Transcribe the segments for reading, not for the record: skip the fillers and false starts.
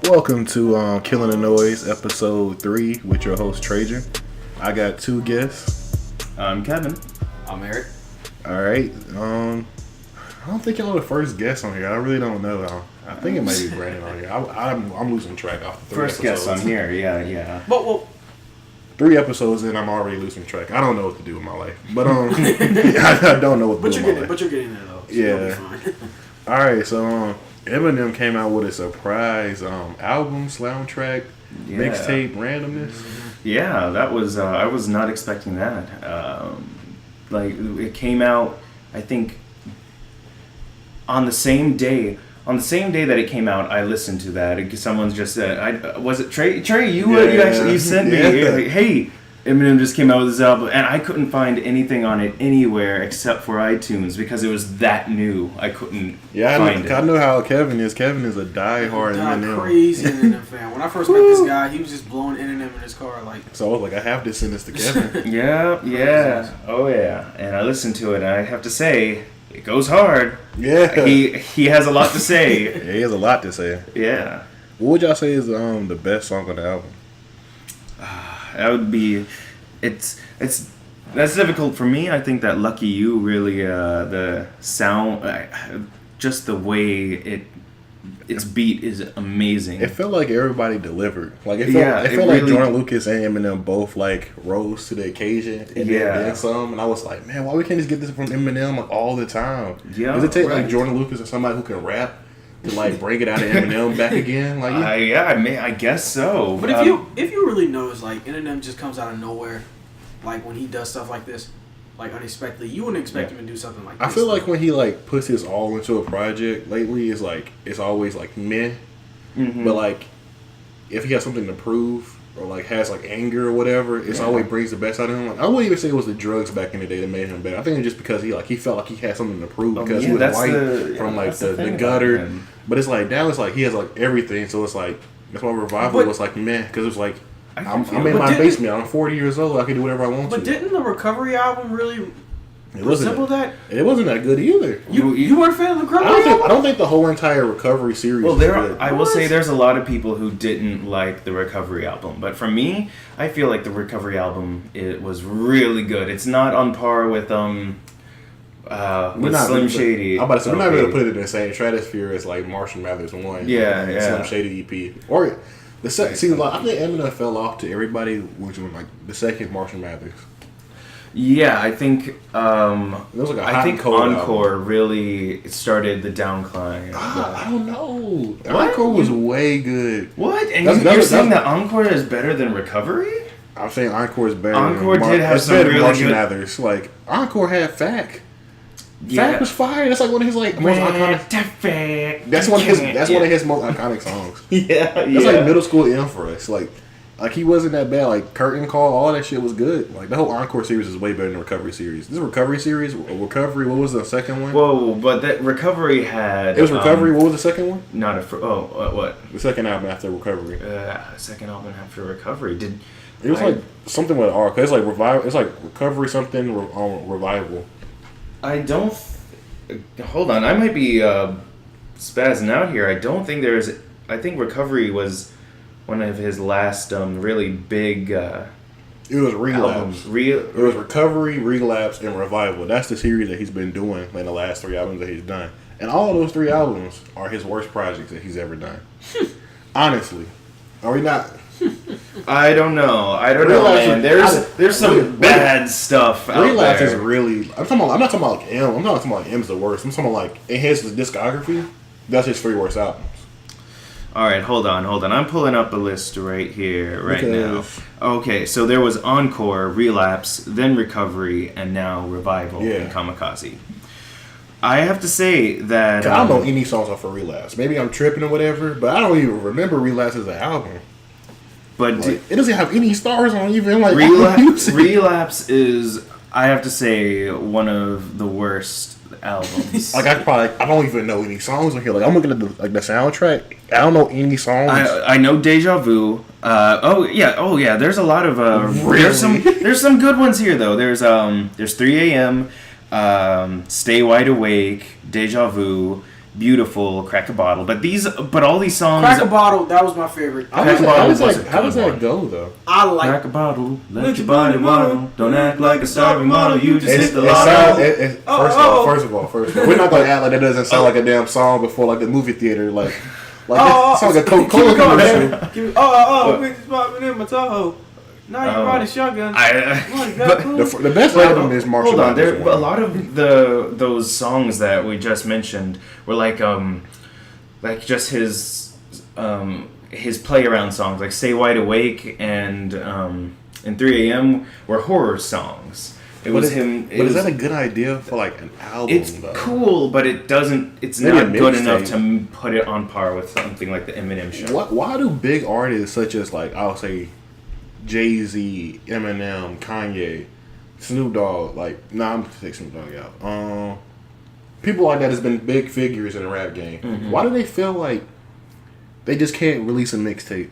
Welcome to Killing the Noise, episode 3, with your host Trajan. I got two guests. I'm Kevin. I'm Eric. All right. I don't think y'all are the first guest on here. I really don't know. I think it might be Brandon on here. I'm losing track off the First guest on here. Yeah. Well, 3 episodes in, I'm already losing track. I don't know what to do with my life, but I don't know what to do with my life. But you're getting there though. So Yeah. you'll be fine. All right, so Eminem came out with a surprise album, soundtrack, mixtape, randomness. Yeah, that was. I was not expecting that. Like it came out, I think, on the same day. On the same day that it came out, I listened to that. Someone's just said, "Was it Trey? Trey, you sent me like, hey." Eminem just came out with this album, and I couldn't find anything on it anywhere except for iTunes because it was that new. I couldn't find it. I know how Kevin is. Kevin is a diehard Eminem. Crazy Eminem fan. When I first met this guy, he was just blowing Eminem in his car like. So I was like, I have to send this to Kevin. Yeah. Oh yeah. And I listened to it, and I have to say, it goes hard. Yeah. He has a lot to say. Yeah, he has a lot to say. Yeah. What would y'all say is the best song on the album? That would be, it's that's difficult for me. I think that Lucky You really the sound, just the way its beat is amazing. It felt like everybody delivered. Like it felt like Jordan Lucas and Eminem both like rose to the occasion and then some. And I was like, man, why we can't just get this from Eminem like all the time? Yeah, does it take like Jordan Lucas or somebody who can rap to like bring it out of Eminem back again? Like I guess so. But if you really notice, like Eminem just comes out of nowhere, like when he does stuff like this, like unexpectedly, you wouldn't expect him to do something like this. I feel like when he like puts his all into a project lately, it's always like meh. Mm-hmm. But like if he has something to prove or like has like anger or whatever, it's always brings the best out of him. Like I wouldn't even say it was the drugs back in the day that made him better. I think it's just because he felt like he had something to prove because he was white from like the gutter. But it's like now it's like he has like everything, so it's like that's why Revival was like meh, because it was like I'm in my basement, I'm 40 years old, I can do whatever I want to. But didn't the Recovery album really resemble that? It wasn't that good either. You weren't a fan of the Recovery album? I don't think the whole entire Recovery series is good. I will say there's a lot of people who didn't like the Recovery album, but for me, I feel like the Recovery album it was really good. It's not on par with Slim Shady. I'm about to say, we're not going to put it in the same stratosphere as like Marshall Mathers 1. Slim Shady EP. Or I think Eminem fell off to everybody, which was like the second Marshall Mathers. Yeah, I think Encore album. Really started the downcline. I don't know. Encore was way good. What? And you're saying that Encore is better than Recovery? I'm saying Encore is better. Encore did have some really Marshall good. Mathers. Like Encore had Fact. Fact was fire. That's like one of his like most iconic. That's one of his most iconic songs. That's like middle school M for us. Like he wasn't that bad. Like Curtain Call, all that shit was good. Like the whole Encore series is way better than the Recovery series. This Recovery series, Recovery. What was the second one? Whoa, but that Recovery had. It was Recovery. What was the second one? What? The second album after Recovery. Second album after Recovery It was like something with R. Cause it's like Revival. It's like Recovery something Revival. I don't. Hold on, I might be spazzing out here. I don't think there's. I think Recovery was one of his last really big. It was Relapse. It was Recovery, Relapse, and Revival. That's the series that he's been doing in the last 3 albums that he's done, and all of those 3 albums are his worst projects that he's ever done. Honestly, are we not? I don't know, man. There's some bad stuff out Relapse there. is really. I'm not talking about like M. I'm not talking about like M's the worst. I'm talking about like in his discography. That's his 3 worst albums. All right, hold on. I'm pulling up a list right here, now. Okay, so there was Encore, Relapse, then Recovery, and now Revival and Kamikaze. I have to say that I don't know any songs off of Relapse. Maybe I'm tripping or whatever, but I don't even remember Relapse as an album. But like, it doesn't have any stars on even like Relapse is, I have to say, one of the worst albums. Like I don't even know any songs on here. Like I'm looking at the soundtrack. I don't know any songs. I know Deja Vu. Oh yeah. There's a lot of really? There's some good ones here though. There's 3 a.m. Stay Wide Awake, Deja Vu, beautiful, Crack a Bottle. But all these songs. Crack a Bottle, that was my favorite. How Crack a Bottle wasn't how does good that one. go though? I like Crack a bottle, let your body waddle. Don't act like a starving model, you just hit the lotto. First of all, we're not gonna act like that doesn't sound like a damn song before like the movie theater, like it sounds like a Coca-Cola commercial. We just popping in my Tahoe. Now you're riding shotgun. The best album is Marshall. Hold on, a lot of those songs that we just mentioned were like just his play around songs, like "Stay Wide Awake" and 3 a.m. were horror songs. Is that a good idea for like an album? It's cool, but it doesn't. It's Maybe not good enough to put it on par with something like the Eminem show. Why do big artists such as like I'll say Jay-Z, Eminem, Kanye, Snoop Dogg, I'm gonna take Snoop Dogg out. People like that has been big figures in the rap game. Mm-hmm. Why do they feel like they just can't release a mixtape?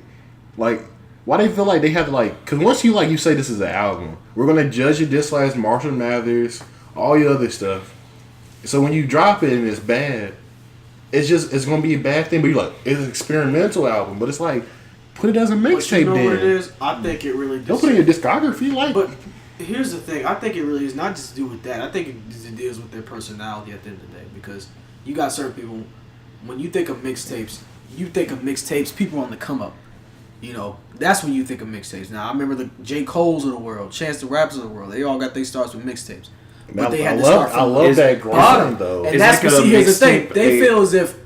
Like, why do they feel like they have to because once you say this is an album, we're gonna judge it just like Marshall Mathers, all your other stuff. So when you drop it and it's bad, it's gonna be a bad thing. But you're like, it's an experimental album, but it's like, put it as a mixtape. You know what it is? I think it really. Don't put it in your discography, But here's the thing. I think it really is not just to do with that. I think it deals with their personality at the end of the day. Because you got certain people. When you think of mixtapes, people on the come up. That's when you think of mixtapes. Now I remember the J. Cole's of the world, Chance the Rappers of the world. They all got their starts with mixtapes. But they had to start from that bottom though. And that's because here's the thing. They feel as if.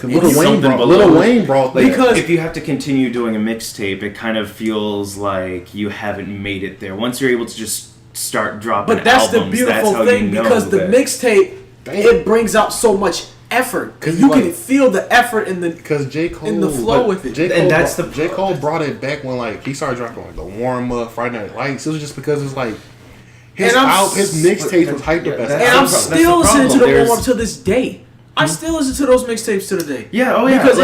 Lil Wayne brought that. Because if you have to continue doing a mixtape, it kind of feels like you haven't made it there. Once you're able to just start dropping But that's albums, the beautiful thing, because the mixtape, it brings out so much effort. Because you can feel the effort in the flow with it. J. Cole brought it back when he started dropping the Warm Up, Friday Night Lights. It was just because it's his mixtape was hyped up as and I'm still listening to the Warm Up to this day. I still listen to those mixtapes to the day. Yeah, because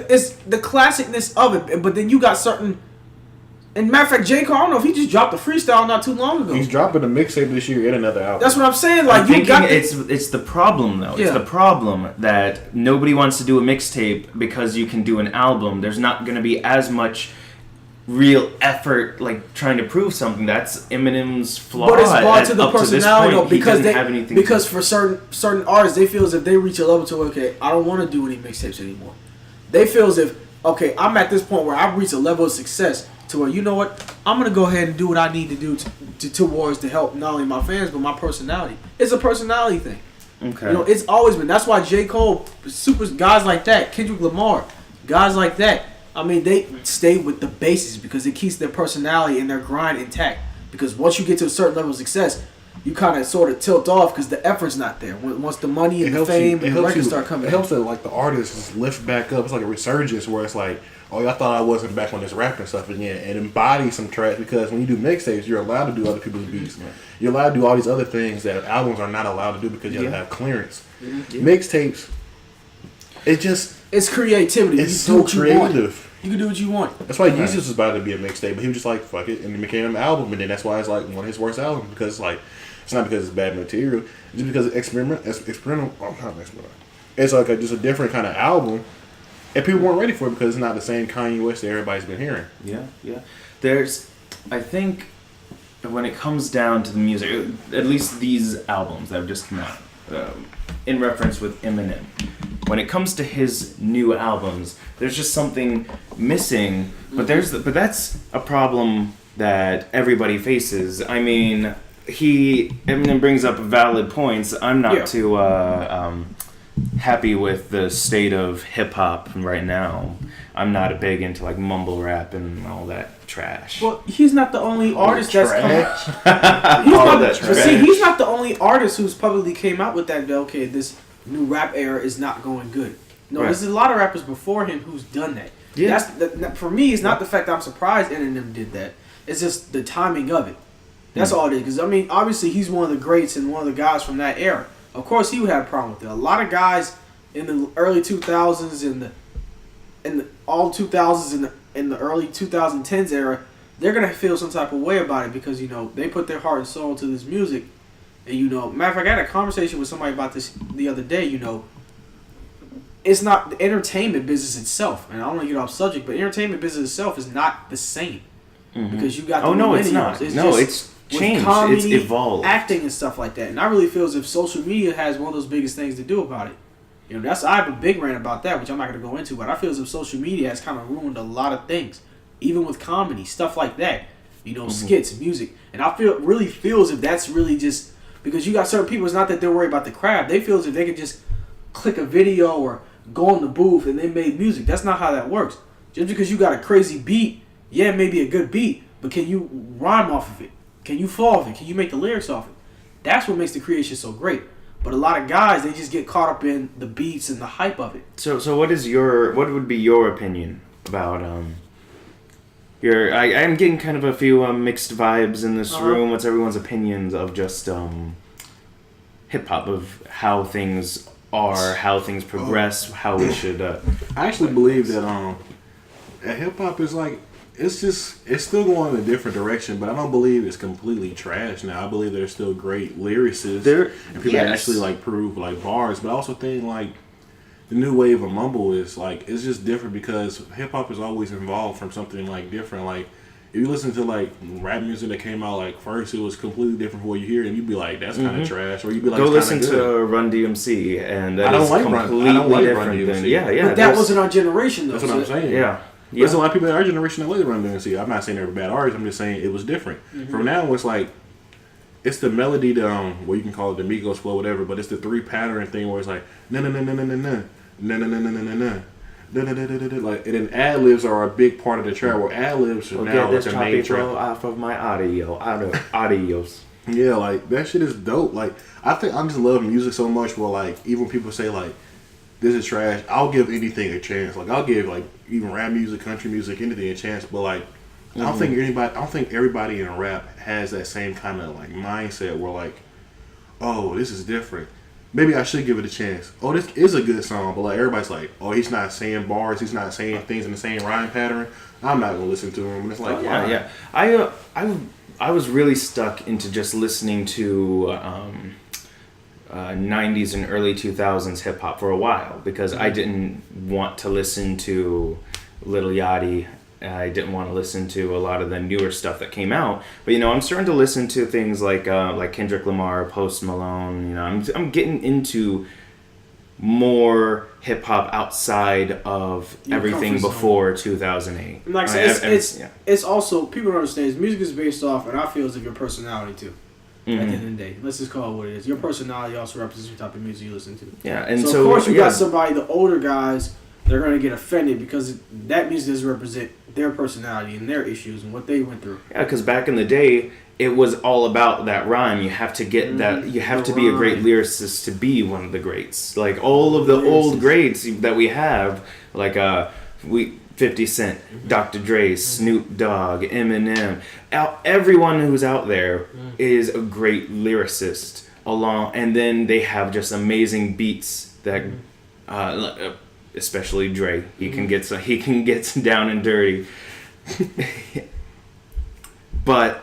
it's the classicness of it. But then you got certain. And matter of fact, J. Cole, I don't know if he just dropped a freestyle not too long ago. He's dropping a mixtape this year and another album. That's what I'm saying. It's the problem though. Yeah. It's the problem that nobody wants to do a mixtape because you can do an album. There's not going to be as much real effort trying to prove something. That's Eminem's flaw. But it's brought to the personality though, because because for certain artists, they feel as if they reach a level to I don't want to do any mixtapes anymore. They feel as if I'm at this point where I've reached a level of success to where you know what, I'm gonna go ahead and do what I need to do towards to help not only my fans but my personality. It's a personality thing. Okay. It's always been. That's why J. Cole, guys like that, Kendrick Lamar, guys like that. I mean, they stay with the basics because it keeps their personality and their grind intact. Because once you get to a certain level of success, you kind of sort of tilt off because the effort's not there. Once the money and the fame and the records start coming, it helps that the artists lift back up. It's like a resurgence where it's like, oh, I thought I wasn't back on this rap and stuff again, and embody some tracks. Because when you do mixtapes, you're allowed to do other people's beats. Mm-hmm. You're allowed to do all these other things that albums are not allowed to do because you have to have clearance. Mm-hmm. Mixtapes, it's creativity. It's so creative. You can do what you want. That's why Jesus was about to be a mixtape, but he was just like, fuck it, and it became an album, and then that's why it's one of his worst albums, because it's not because it's bad material, it's just because it's experimental. It's just a different kind of album, and people weren't ready for it because it's not the same Kanye West that everybody's been hearing. Yeah. I think when it comes down to the music, at least these albums that have just come out, in reference with Eminem, when it comes to his new albums, there's just something missing. But that's a problem that everybody faces. I mean, Eminem brings up valid points. I'm not too happy with the state of hip hop right now. I'm not big into mumble rap and all that trash. Well, he's not the only artist that's come. He's not the only artist who's publicly came out with that. Okay, this new rap era is not going good. No, there's a lot of rappers before him who's done that. Yeah. For me, it's not the fact that I'm surprised Eminem did that. It's just the timing of it. That's all it is. Because, I mean, obviously he's one of the greats and one of the guys from that era. Of course, he would have a problem with it. A lot of guys in the early 2000s and all 2000s in the early 2010s era, they're going to feel some type of way about it because, they put their heart and soul into this music. And, matter of fact, I had a conversation with somebody about this the other day, it's not the entertainment business itself, and I don't want to get off subject, but entertainment business itself is not the same because you got the no, it's not. It's changed. Comedy, it's evolved. Acting and stuff like that, and I really feel as if social media has one of those biggest things to do about it. You know, I have a big rant about that, which I'm not going to go into, but I feel as if social media has kind of ruined a lot of things, even with comedy, stuff like that. You know, skits, music, and I really feel as if that's really just because you got certain people. It's not that they're worried about the craft; they feel as if they could just click a video or go in the booth and they made music. That's not how that works. Just because you got a crazy beat, yeah, maybe a good beat, but can you rhyme off of it? Can you flow off it? Can you make the lyrics off it? That's what makes the creation so great. But a lot of guys, they just get caught up in the beats and the hype of it. So what would be your opinion about I'm getting kind of a few mixed vibes in this room. What's everyone's opinions of just hip hop, of how things are, how things progress, how we should I actually believe that hip hop is like it's still going in a different direction, but I don't believe it's completely trash now. I believe there's still great lyricists and people that actually like prove like bars, but I also think like the new wave of mumble is like it's just different because hip hop is always involved from something like different. Like if you listen to like rap music that came out like first, it was completely different from what you hear, and you'd be like, "That's kind of trash," or you'd be like, "Go listen to Run DMC," and that is completely Run different. Yeah, but that wasn't our generation, though. That's what I'm saying. Yeah. There's a lot of people in our generation that like Run DMC. I'm not saying they're bad artists. I'm just saying it was different. From now, it's like it's the melody, well, you can call it the Migos flow, whatever, but it's the 3 pattern thing where it's like na na na na na na na na na na na na na. Like, and then ad libs are a big part of the track. Where ad libs are now like the main track. Off of my audios. Yeah, like that shit is dope. Like I just love music so much. Where like even people say like this is trash, I'll give anything a chance. Like I'll give like even rap music, country music, anything a chance. But like I don't think everybody in rap has that same kind of like mindset where like, oh, this is different. Maybe I should give it a chance. Oh, this is a good song, but like everybody's like, oh, he's not saying bars, he's not saying things in the same rhyme pattern. I'm not gonna listen to him. And it's like, yeah. I was really stuck into just listening to 90s and early 2000s hip hop for a while because I didn't want to listen to Lil Yachty. I didn't want to listen to a lot of the newer stuff that came out, but I'm starting to listen to things like Kendrick Lamar, Post Malone. I'm getting into more hip hop outside of everything before 2008. Like I said, it's also people don't understand. Music is based off, and I feel as if your personality too. At the end of the day, let's just call it what it is. Your personality also represents what type of music you listen to. Yeah, and so of course you got somebody, the older guys, they're going to get offended because that music doesn't represent their personality and their issues and what they went through. Yeah, because back in the day, it was all about that rhyme. You have to get that. You have to be a great lyricist to be one of the greats. Like all of the old greats that we have, like 50 Cent, Dr. Dre, Snoop Dogg, Eminem. Everyone who's out there is a great lyricist. And then they have just amazing beats that. Especially Dre, he can get down and dirty, but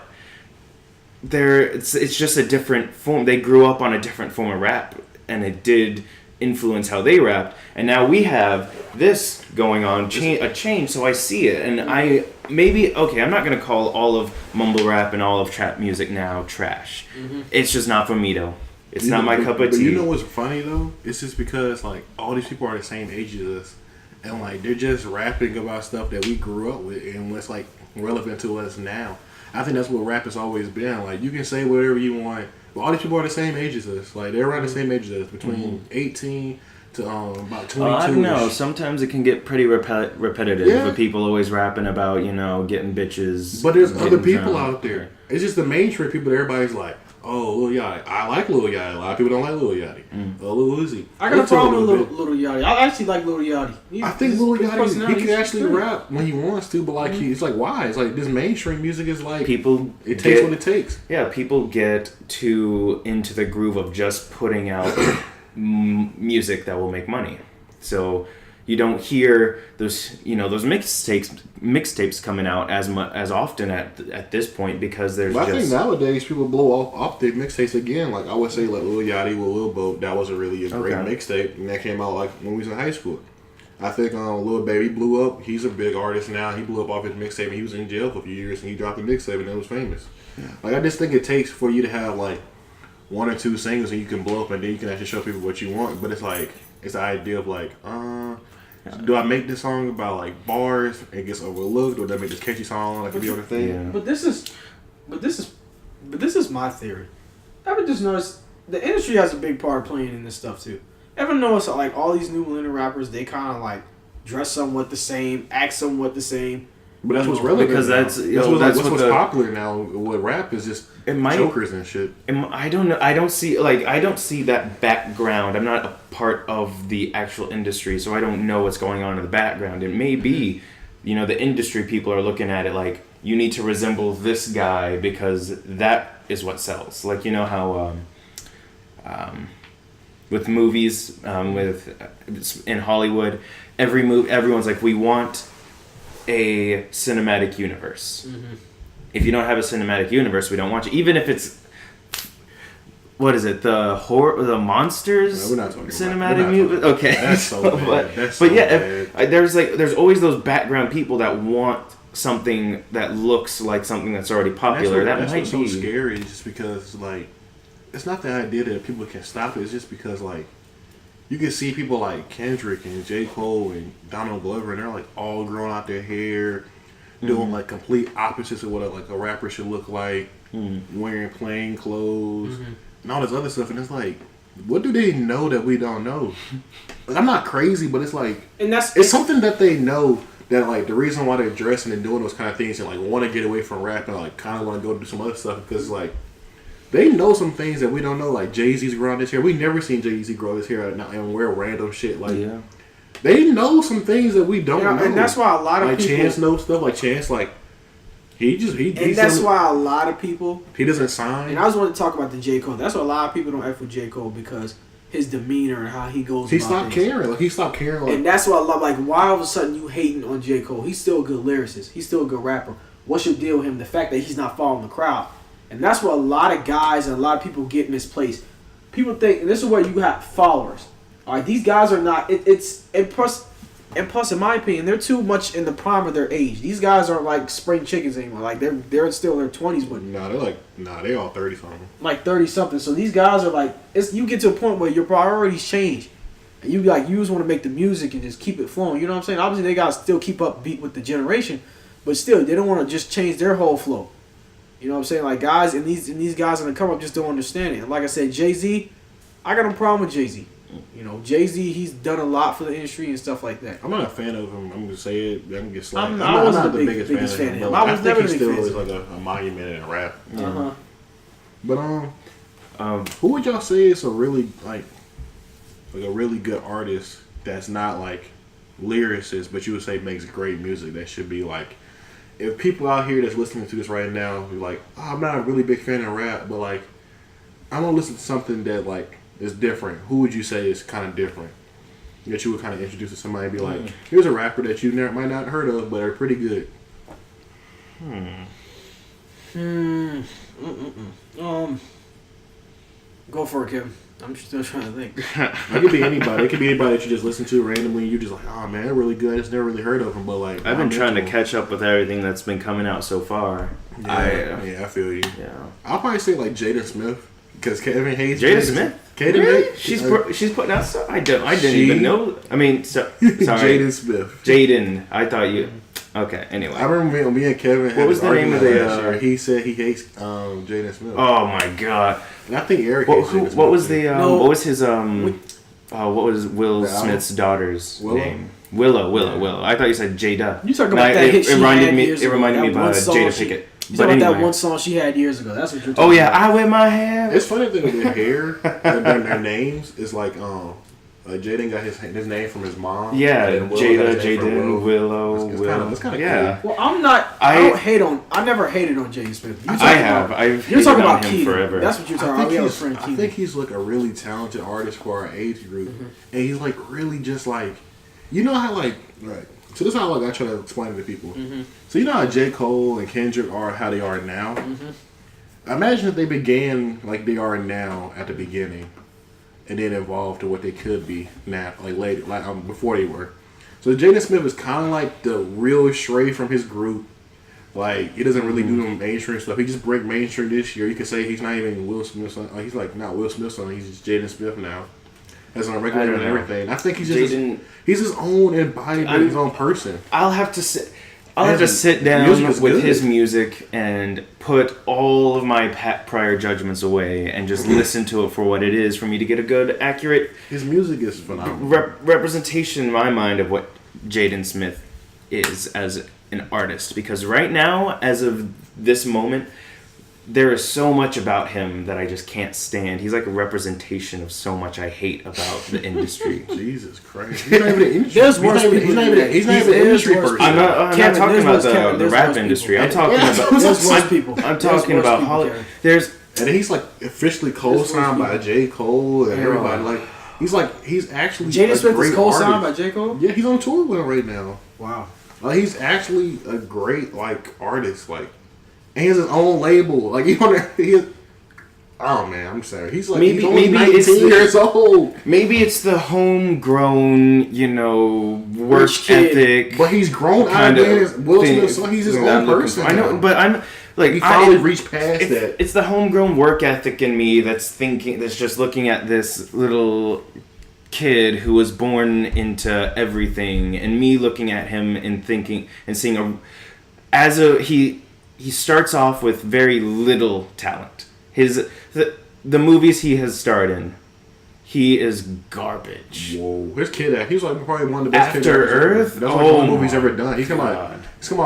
it's just a different form. They grew up on a different form of rap, and it did influence how they rapped. And now we have this going on, a change. So I see it, and I'm not gonna call all of mumble rap and all of trap music now trash. It's just not for me though. It's not my cup of tea. But you know what's funny though? It's just because like all these people are the same age as us, and like they're just rapping about stuff that we grew up with and what's like relevant to us now. I think that's what rap has always been. Like you can say whatever you want, but all these people are the same age as us. Like they're around the same age as us, between 18 to about 22. I don't know. Sometimes it can get pretty repetitive. With people always rapping about getting bitches. But there's other people out there. It's just the mainstream people that everybody's like. Oh, Lil Yachty. I like Lil Yachty. A lot of people don't like Lil Yachty. Lil Uzi. I got a problem with Lil Yachty. I actually like Lil Yachty. I think Lil Yachty, he can actually rap when he wants to, but like it's like why? It's like this mainstream music is like it takes what it takes. Yeah, people get too into the groove of just putting out music that will make money. So You don't hear those mixtapes coming out as often at this point because there's. But I think nowadays people blow off their mixtapes again. Like I would say, like Lil Yachty with Lil Boat, that was a really great mixtape, and that came out like when we was in high school. I think Lil Baby blew up. He's a big artist now. He blew up off his mixtape, and he was in jail for a few years, and he dropped a mixtape, and it was famous. Yeah. Like I just think it takes for you to have like 1 or 2 singles, and you can blow up, and then you can actually show people what you want. But it's like it's the idea of like, do I make this song about like bars and it gets overlooked, or do I make this catchy song like every other thing? Yeah. But this is my theory. Ever just noticed the industry has a big part playing in this stuff too. Ever notice like all these new millennial rappers, they kind of like dress somewhat the same, act somewhat the same. But that's what's relevant because that's what's popular now. With rap is just jokers and shit. I don't know. I don't see that background. I'm not a part of the actual industry, so I don't know what's going on in the background. It may be, the industry people are looking at it like you need to resemble this guy because that is what sells. Like how with movies, in Hollywood, everyone's like we want a cinematic universe. Mm-hmm. If you don't have a cinematic universe, we don't want you. Even if it's what is it? The monsters? No, we're not talking cinematic universe. Okay, that's so bad. There's always those background people that want something that looks like something that's already popular. That's what's so scary. Just because like it's not the idea that people can stop it. It's just because like. You can see people like Kendrick and J. Cole and Donald Glover, and they're like all growing out their hair, doing like complete opposites of what a rapper should look like, wearing plain clothes, and all this other stuff. And it's like, what do they know that we don't know? Like, I'm not crazy, but it's like, it's something that they know that like the reason why they're dressing and doing those kind of things and like want to get away from rap and like kind of want to go do some other stuff because like. They know some things that we don't know, like Jay-Z's growing his hair. We never seen Jay-Z grow his hair and wear random shit. Like, they know some things that we don't know. And that's why a lot of people... Like, Chance knows stuff. Like, Chance, like, why a lot of people... He doesn't sign. And I just want to talk about the J. Cole. That's why a lot of people don't F with J. Cole because his demeanor and how he goes He stopped caring. Like, he stopped caring. Like, and that's why a lot... Like, why all of a sudden you hating on J. Cole? He's still a good lyricist. He's still a good rapper. What's your deal with him? The fact that he's not following the crowd. And that's what a lot of guys and a lot of people get misplaced. People think, and this is where you have followers. All right, these guys are not. And plus, in my opinion, they're too much in the prime of their age. These guys aren't like spring chickens anymore. Like they're still in their 20s, but they're all 30 something. Like 30 something. So these guys are like, you get to a point where your priorities change, and you just want to make the music and just keep it flowing. You know what I'm saying? Obviously, they gotta still keep up beat with the generation, but still, they don't want to just change their whole flow. You know what I'm saying? Like guys, and these guys on the come up just don't understand it. And like I said, Jay-Z, I got no problem with Jay-Z. Jay-Z, he's done a lot for the industry and stuff like that. I'm not a fan of him. I'm gonna say it. I'm gonna get slapped. I wasn't the biggest fan of him. I think he still is like a monument in rap. Uh-huh. But who would y'all say is a really like a really good artist that's not like lyricist, but you would say makes great music that should be like. If people out here that's listening to this right now, you're like, I'm not a really big fan of rap, but like, I want to listen to something that like is different. Who would you say is kind of different? That you would kind of introduce to somebody and be like, here's a rapper that you might not have heard of, but are pretty good. Go for it, Kevin. I'm still trying to think. It could be anybody. It could be anybody that you just listen to randomly. And you're just like, oh man, they're really good. I just never really heard of them. But like, I've been trying to catch up with everything that's been coming out so far. I feel you. Yeah, I'll probably say like Jada Smith because Kevin hates Jada Smith. Really? She's putting out stuff. I didn't even know. I mean, sorry. Jaden Smith. Jaden. I thought you. Okay. Anyway, I remember me and Kevin. What was the name of the? He said he hates Jaden Smith. Oh my god. And I think Eric. What was the? What was his? What was Will Smith's daughter's name? Willow. I thought you said Jada. You talking about that hit she had years ago. It reminded me of Jada Pinkett. You talking about that one song she had years ago? That's what you're talking about. Oh yeah, I wear my hair. It's funny that their hair, their names is like Jaden got his name from his mom. Yeah, Jaden, Willow. It's kind of cool. Well, I never hated on Jaden Smith. You're talking about him forever. That's what you're talking about. I think he's like a really talented artist for our age group, and he's like really just like you know how like right. So this is how like I try to explain it to people. So you know how J. Cole and Kendrick are how they are now. Imagine if they began like they are now at the beginning, and then evolved to what they could be now, like later, like before they were. So Jaden Smith is kind of like the real stray from his group. Like he doesn't really do no mainstream stuff. He just break mainstream this year. You could say he's not even Will Smith's son. He's like not Will Smith's son. He's just Jaden Smith now. As an regulator and everything. I think he's just he's his own embodiment, his own person. I'll have to sit down with his music and put all of my prior judgments away and just listen to it for what it is for me to get a good, accurate. His music is phenomenal. Representation in my mind of what Jaden Smith is as an artist, because right now, as of this moment, there is so much about him that I just can't stand. He's like a representation of so much I hate about the industry. Jesus Christ. He's not even an industry. He's not even an industry person. I'm not talking about the rap industry. I'm talking about Hollywood. And then he's like officially co-signed by J. Cole and everybody. Like he's actually Jaden Smith is co-signed by J. Cole? Yeah, he's on tour with him right now. Wow. He's actually a great artist. And he has his own label. Oh man, I'm sorry. He's like he's only 19 years old. Maybe it's the homegrown, work ethic. But he's grown out of it. Will Smith, so he's his own person. I know, but I'm like he finally reached past that. It's the homegrown work ethic in me that's just looking at this little kid who was born into everything, and me looking at him and thinking and seeing he starts off with very little talent. The movies he has starred in, he is garbage. Whoa, his kid, he's like probably one of the best After Earth. That's one of the movies ever done. He's come out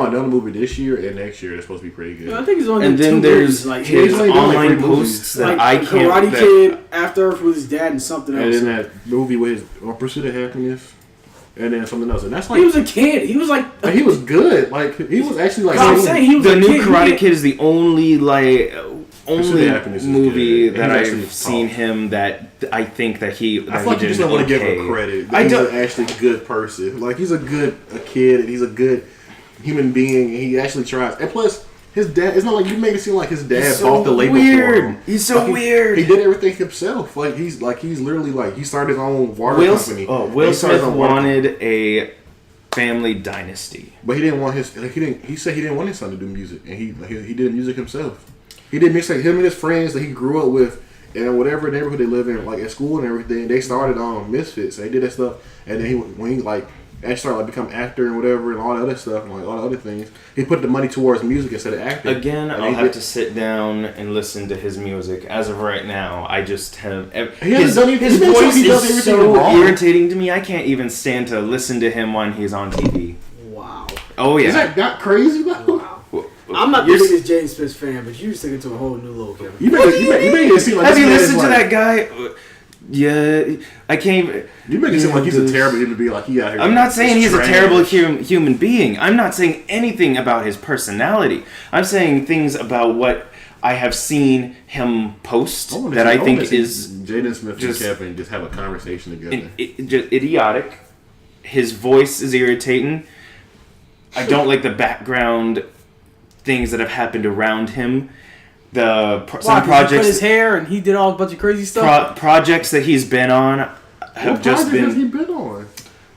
another movie this year and next year. That's supposed to be pretty good. Yeah, I think he's only and then there's movies, his online posts that I can't. Karate Kid, After Earth with his dad, and something else. And then that movie with his Pursuit of Happiness. And then something else, and that's he was a kid. He was he was good. He was actually I'm saying he was the new Karate Kid is the only movie that I've seen him that I think that he. I thought you just don't want to give him credit. He's actually a good person. He's a kid, and he's a good human being. And he actually tries. And plus, his dad. It's not like you make it seem like his dad bought the label for him. He's so weird. He did everything himself. He's literally he started his own water company. Will Smith wanted a family dynasty, but he didn't want his. He said he didn't want his son to do music, and he did music himself. He did mixtape. Him and his friends that he grew up with, and whatever neighborhood they live in, at school and everything. They started on Misfits. They did that stuff, and then when he actually started become actor and whatever and all the other stuff and all the other things. He put the money towards music instead of acting. Again, I'll have to sit down and listen to his music. As of right now, I just have his voice is so irritating to me. I can't even stand to listen to him when he's on TV. Wow. Oh yeah. Is that not crazy though? Wow. I'm not the biggest Jaden Smith fan, but you're taking it to a whole new level, Kevin. You make it seem like have you listened to that guy? Yeah, I can't even... You make it seem like he's a terrible human being, he out here... I'm not saying he's a terrible human being. I'm not saying anything about his personality. I'm saying things about what I have seen him post that I think is... Jaden Smith and Kevin just have a conversation together. Just idiotic. His voice is irritating. I don't like the background things that have happened around him. Some projects, he cut his hair and he did all a bunch of crazy stuff. Projects that he's been on have just been. What project has he been on?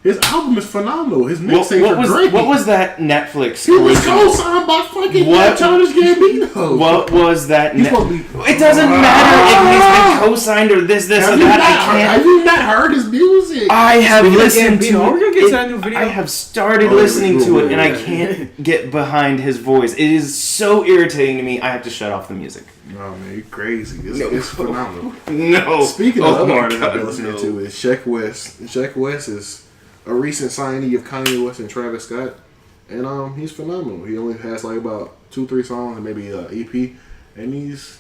His album is phenomenal. His mixtapes are great. What was that Netflix? He was co-signed by fucking Childish Gambino. What was that? It doesn't matter if he's been co-signed or this, or that. Have you not heard his music? I have listened to it. We're gonna get to that new video. I have started listening to it, and I can't get behind his voice. It is so irritating to me. I have to shut off the music. No man, you're crazy. It's phenomenal. No. Speaking of other artists I've been listening to is Sheck West. Sheck West is a recent signee of Kanye West and Travis Scott, and he's phenomenal. He only has about 2-3 songs and maybe an EP, and he's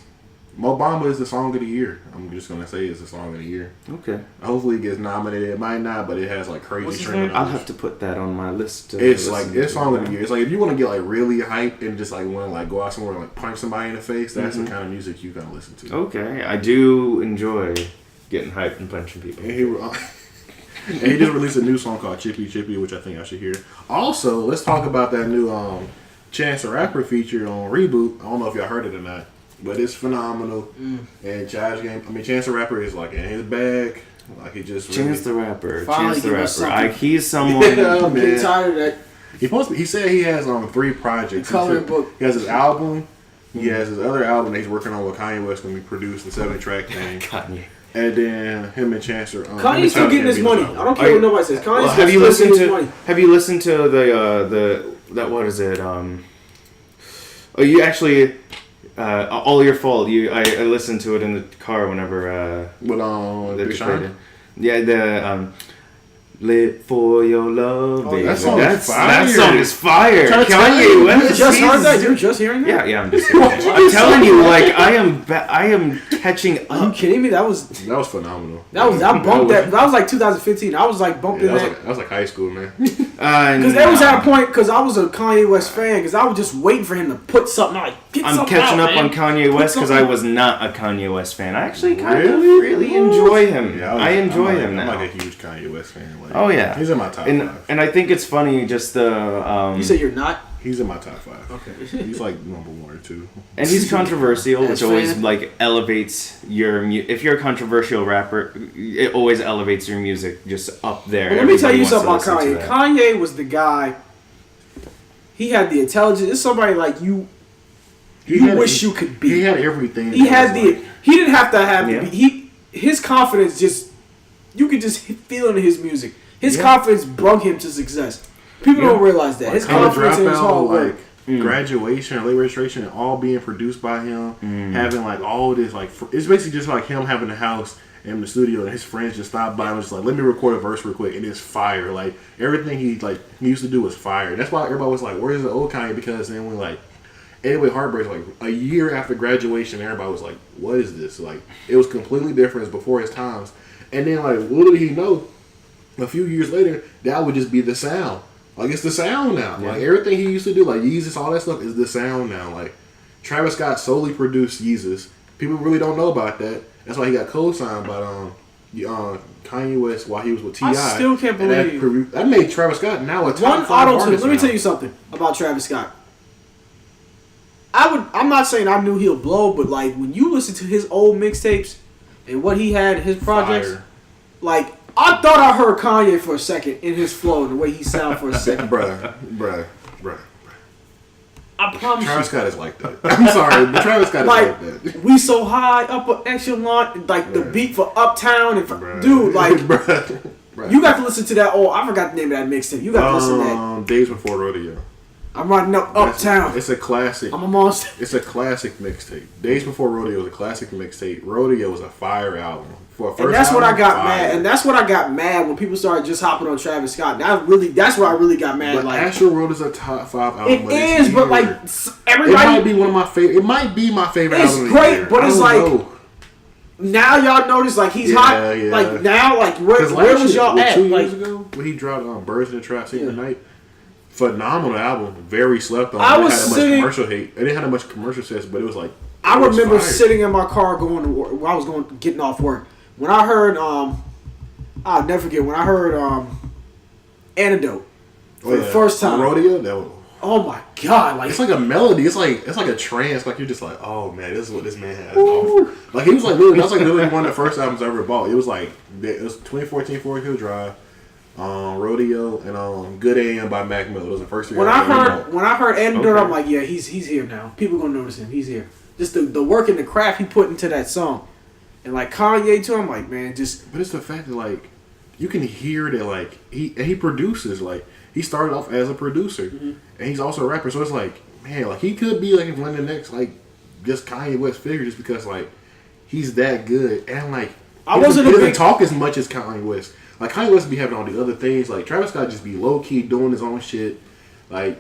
Obama is the song of the year. I'm just gonna say it's the song of the year. Okay. Hopefully it gets nominated. It might not, but it has crazy streaming. I'll have to put that on my list. It's song of the year. It's if you want to get really hyped and just want to go out somewhere and punch somebody in the face. That's the kind of music you gotta listen to. Okay, I do enjoy getting hyped and punching people. And And he just released a new song called Chippy Chippy, which I think I should hear. Also, let's talk about that new Chance the Rapper feature on Reboot. I don't know if y'all heard it or not, but it's phenomenal. And Chance the Rapper is like in his bag. Like he just Chance the Rapper. Finally Chance the give us Rapper. something. He's someone. I'm getting tired of that. He said he has 3 projects. He has his album. He has his other album that he's working on with Kanye West, going to be produced, the 7-track thing. Kanye. And then him and Chance are... Kanye's still getting his money. I don't care what nobody says. Kanye's have you still getting his money. Have you listened to the what is it? You actually... All Your Fault. I listened to it in the car whenever... Big Sean? Yeah, Live for your love, baby. That song is fire. Kanye West. You just heard that? You're just hearing that? Yeah, I'm just hearing that. I'm telling you, like, I am catching up. Are you kidding me? That was phenomenal. I bumped that. That was like 2015. I was like bumping that. That was like high school, man. Because there was at a point, because I was a Kanye West fan, because I was just waiting for him to put something out. I'm catching up on Kanye West because I was not a Kanye West fan. I actually kind of really enjoy him. Yeah, I enjoy him now. I'm like a huge Kanye West fan. Like, oh yeah, he's in my top 5. And I think it's funny just the. You say you're not? He's in my top 5. Okay. He's like number 1 or 2. And he's controversial, which That's always fair. like elevates your. If you're a controversial rapper, it always elevates your music just up there. Well, let me tell you something about Everybody Kanye. wants to listen to Kanye was the guy. He had the intelligence. It's somebody like you. You wish you could be. He had everything. He had the. He didn't have to have. Yeah. His confidence just. You could just feel it in his music. His confidence brought him to success. People don't realize that. Like His confidence in his hard work. Graduation, late registration, all being produced by him, having like all this like it's basically just like him having a house in the studio and his friends just stopped by and was just like, let me record a verse real quick, and it's fire. Like everything he used to do was fire. That's why everybody was like, where's the old Kanye? Because then when like anyway, Heartbreak, like a year after graduation, everybody was like, what is this? Like it was completely different. It's before his times. And then like little did he know, a few years later, that would just be the sound. Like, it's the sound now. Yeah. Like, everything he used to do, like Yeezus, all that stuff, is the sound now. Like, Travis Scott solely produced Yeezus. People really don't know about that. That's why he got co-signed by Kanye West while he was with T.I. I still can't believe that made Travis Scott now a top 5 artist. Let me tell you something about Travis Scott. I'm not saying I knew he'll blow, but, like, when you listen to his old mixtapes and what he had in his projects, like, I thought I heard Kanye for a second in his flow and the way he sounded for a second. Bruh. I promise Travis Scott is like that. I'm sorry, but Travis Scott is like that. We so high, upper echelon, like the beat for Uptown. And dude, like, you got to listen to that. Oh, I forgot the name of that mixtape. You got to listen to that. Days Before Rodeo. I'm riding up Uptown. It's a classic. I'm a monster. It's a classic mixtape. Days Before Rodeo was a classic mixtape. Rodeo was a fire album. And that's what I got mad. And that's what I got mad when people started just hopping on Travis Scott. That's where I really got mad. But like, Astro World is a top 5 album. It is, but like everybody, it might be one of my favorite. It might be my favorite album. It's great, but it's like now y'all notice like he's hot. Yeah. Like now, like where was y'all at? 2 years ago when he dropped Birds in the Trap Secret Night. Phenomenal album, very slept on. I was sitting. Much commercial hate. It didn't have that much commercial success, but it was like. I remember sitting in my car going to work. While I was getting off work. When I heard, I'll never forget when I heard Antidote for the first time. Rodeo. That was. Oh my god! Like it's like a melody. It's like a trance. Like you're just like, oh man, this is what this man has. Like he was like literally. That's like literally one of the first albums I ever bought. It was like 2014 Forest Hill Drive. Rodeo and Good AM by Mac Miller. Those are the first 3 when I heard Antidote, I'm like, yeah, he's here now. People gonna notice him. He's here. Just the work and the craft he put into that song, and like Kanye too. I'm like, man, just. But it's the fact that like you can hear that like he produces like he started off as a producer and he's also a rapper. So it's like man, like he could be like one of the next like just Kanye West figure just because like he's that good and like he doesn't talk as much as Kanye West. Like, Kanye West be having all the other things. Like, Travis Scott just be low-key doing his own shit. Like,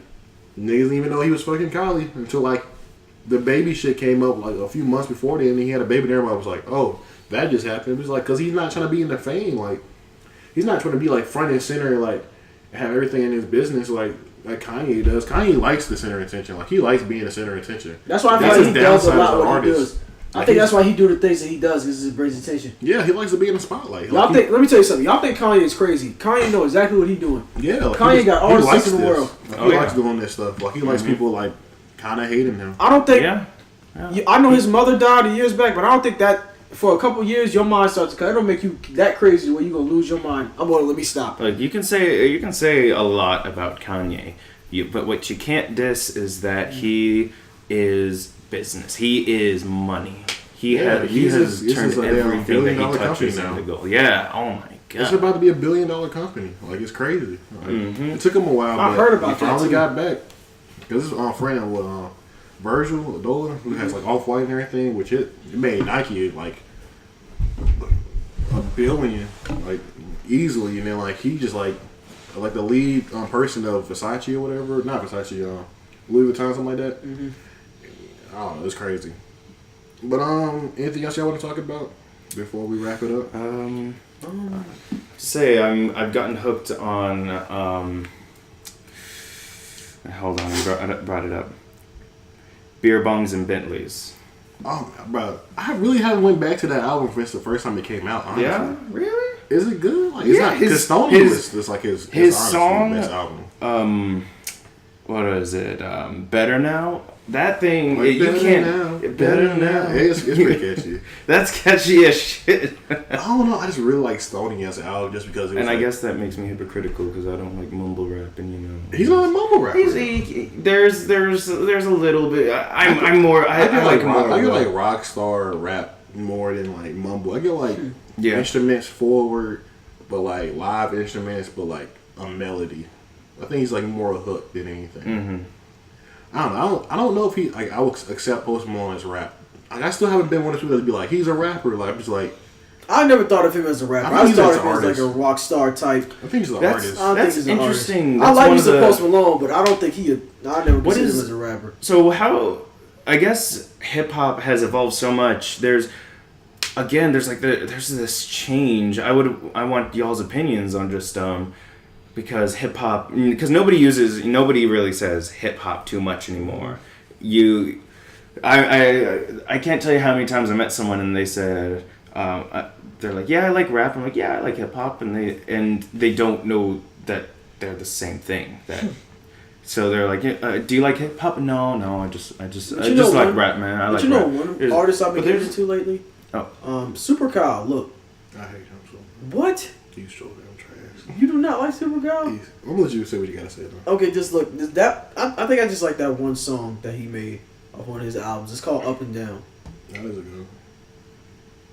niggas didn't even know he was fucking Kylie until, like, the baby shit came up, like, a few months before then. And he had a baby and everybody was like, oh, that just happened. It was like, because he's not trying to be in the fame. Like, he's not trying to be, like, front and center and, like, have everything in his business like Kanye does. Kanye likes the center of attention. Like, he likes being the center of attention. That's why I feel like he does a lot what he does. I think that's why he do the things that he does, because it's his presentation. Yeah, he likes to be in the spotlight. Y'all think? Let me tell you something. Y'all think Kanye is crazy? Kanye know exactly what he's doing. Yeah, like Kanye got all the sense in the world. Like, he likes doing this stuff. Like he likes people like kind of hating him. I don't think. Yeah. I know his mother died years back, but I don't think that for a couple years your mind starts to cut. It don't make you that crazy where you gonna lose your mind. I'm gonna let me stop. Like you can say a lot about Kanye, but what you can't diss is that he is business. He is money. He has turned everything that he touches into gold. Yeah. Oh my god. It's about to be $1 billion company. Like it's crazy. Like, it took him a while. I heard about that. He finally got back because this is our friend with Virgil Adola, who has like Off-White and everything, which it made Nike like $1 billion, like easily, and then like he just like the lead person of Versace or whatever, not Versace, Louis Vuitton, something like that. I don't know, it's crazy. But anything else y'all want to talk about before we wrap it up? I've gotten hooked on. Hold on, I brought it up. Beer bongs and Bentleys. Oh, bro, I really haven't went back to that album since the first time it came out. Honestly. Yeah, really? Is it good? Like, it's not because Stoney was like his song. Best album. What is it? Better Now. That thing, like, you can't. Better Now. It's pretty catchy. That's catchy as shit. I don't know. I just really like Stoney as an album just because. I guess that makes me hypocritical because I don't like mumble rap, and you know. He's not a mumble rapper. There's a little bit. I'm more. I like more. I get like rock star rap more than like mumble. I get like instruments forward, but like live instruments, but like a melody. I think he's like more a hook than anything. I don't know. I don't know if he like. I would accept Post Malone as rap. Like, I still haven't been one of the people that be like he's a rapper. Like I'm just like. I never thought of him as a rapper. I thought of him as like a rock star type. I think he's an artist. That's interesting. I like Mr. Post Malone, but I don't think I never considered him as a rapper. So how? I guess hip hop has evolved so much. There's this change. I want y'all's opinions on just because hip hop, because nobody really says hip hop too much anymore. I can't tell you how many times I met someone and they said they're like, yeah, I like rap. I'm like, yeah, I like hip hop, and they don't know that they're the same thing. So they're like, do you like hip hop? No, I just like rap, man. I like rap. One artist I've been getting into lately? Oh, Super Kyle. Look, I hate him so. What? He's so damn trash. You do not like Super Kyle? I'm gonna let you say what you gotta say though. Okay, just look. I think I just like that one song that he made off one of his albums. It's called Up and Down. That is a good one.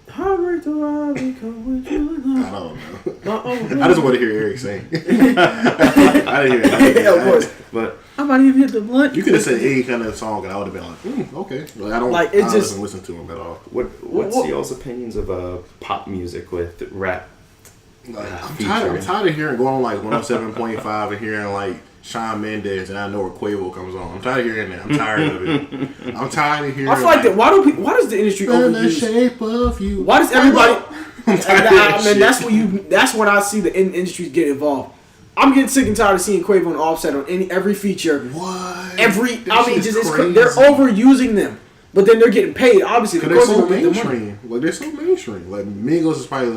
How great do I become with you? I don't know. I just want to hear Eric sing. I didn't hear it. Yeah, of course. But I might even hit the blunt. You could have said any kind of song, and I would have been like, okay. Like, I don't listen to him at all. What's y'all's opinions of pop music with rap? Like, I'm tired of hearing going on like 107.5 and hearing like Shawn Mendes, and I know where Quavo comes on. I'm tired of hearing that. I'm tired of it. I'm tired of hearing. I feel like that. Why does the industry overuse? The shape of you. Why does everybody? That's when I see the industries get involved. I'm getting sick and tired of seeing Quavo and Offset on every feature. What? They're overusing them, but then they're getting paid. Obviously, because they're so mainstream. Like they're so mainstream. Like Migos is probably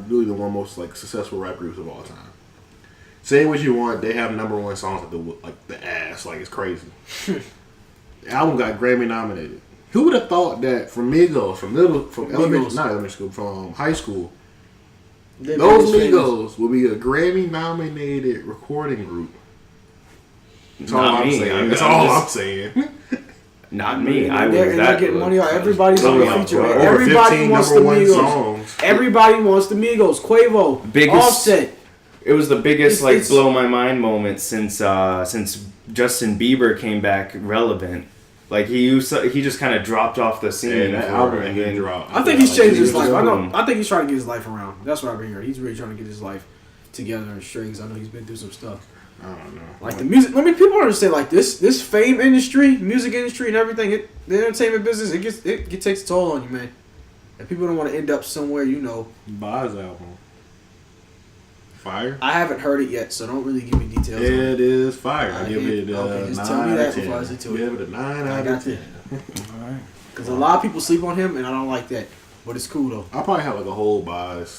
really the one most like successful rap groups of all time. Say what you want, they have number one songs like the ass, like it's crazy. The album got Grammy nominated. Who would have thought that from Migos, from high school, those Migos will be a Grammy nominated recording group? That's all I'm saying. That's all I'm saying. Not me. They're getting money on everybody's on the feature. Everybody wants the Migos. Everybody wants the Migos. Quavo, Offset. It was the biggest blow my mind moment since Justin Bieber came back relevant. Like he just kind of dropped off the scene. I think he's changed his life. I think he's trying to get his life around. That's what I've been hearing. He's really trying to get his life together and strings. I know he's been through some stuff. I don't know. Like the music. I mean, people understand like this fame industry, music industry, and everything. The entertainment business. It takes a toll on you, man. And people don't want to end up somewhere, Buy his album. Fire. I haven't heard it yet, so don't really give me details. It is fire. I give it okay, just 9 tell me that out of 10. before I listen to it. Give it a 9 out of 10. Alright. Because a lot of people sleep on him, and I don't like that. But it's cool though. I'll probably have like a whole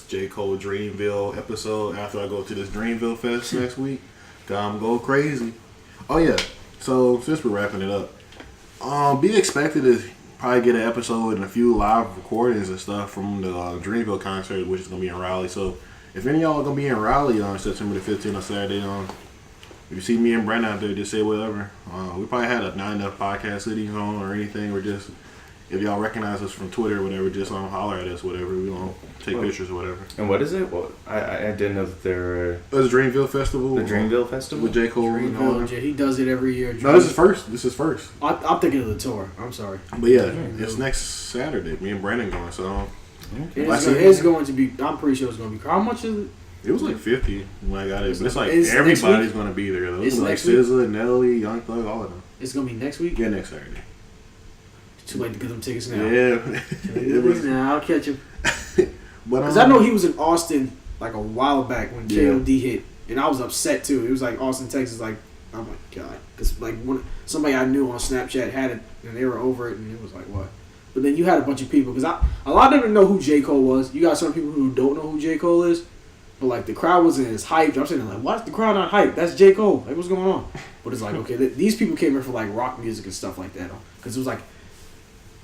J. Cole Dreamville episode after I go to this Dreamville Fest next week. I'm go crazy. Oh yeah. So since we're wrapping it up, be expected to probably get an episode and a few live recordings and stuff from the Dreamville concert, which is gonna be in Raleigh. So if any of y'all are gonna be in Raleigh on September the 15th on Saturday, if you see me and Brandon out there, just say whatever. We probably had a Not Enough Podcast City on or anything, or just if y'all recognize us from Twitter or whatever, just holler at us, whatever. We gonna take pictures or whatever. And what is it? Well, I didn't know that there were... It's a Dreamville Festival. The Dreamville Festival? With J. Cole and all them. He does it every year. No, this is first. I'm thinking of the tour. I'm sorry. But yeah, it's next Saturday. Me and Brandon going, so... It's going to be... I'm pretty sure it's going to be... How much is it? It was like 50 when I got it. But it's like everybody's going to be there. Though. It's like SZA, Nelly, Young Thug, all of them. It's going to be next week? Yeah, next Saturday. Too late to get them tickets now. Yeah. Now I'll catch him. Because I know he was in Austin like a while back when KOD hit, and I was upset too. It was like Austin, Texas. Like, oh my god, because like somebody I knew on Snapchat had it, and they were over it, and it was like what? But then you had a bunch of people because a lot of them didn't know who J. Cole was. You got some people who don't know who J. Cole is, but like the crowd wasn't as hyped. I'm saying like, why's the crowd not hyped? That's J. Cole. Like, what's going on? But it's like okay, these people came here for like rock music and stuff like that, because it was like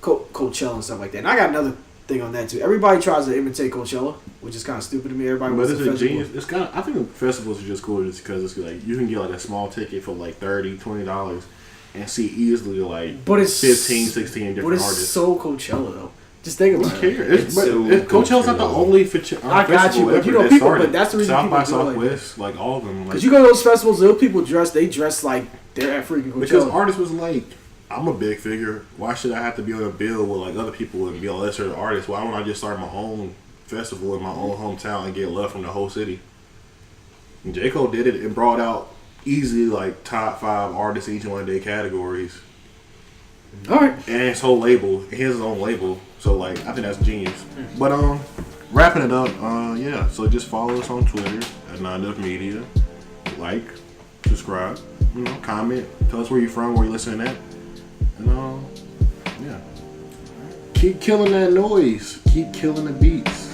Coachella and stuff like that. And I got another thing on that too. Everybody tries to imitate Coachella, which is kind of stupid to me. Everybody wants it's a a festival. genius. It's kind of. I think festivals are just cool just because it's like you can get like a small ticket for like $30-$20 and see easily like 15, 16 different but it's artists. So Coachella though. Just think about it. Who cares? Coachella's not the only I got you, but you know people. But that's the reason South people by do Southwest, like all of them. Because you go to those festivals, those people dress like they're at freaking Coachella. Because artists was like, I'm a big figure. Why should I have to be on a bill with like other people and be a lesser artist? Why don't I just start my own festival in my own hometown and get love from the whole city? And J. Cole did it and brought out easily like top 5 artists in each one of their categories. All right. And his whole label, his own label. So like, I think that's genius. But wrapping it up, yeah. So just follow us on Twitter at Not Enough Media. Like, subscribe, comment. Tell us where you're from, where you're listening at. And yeah. Keep killing that noise. Keep killing the beats.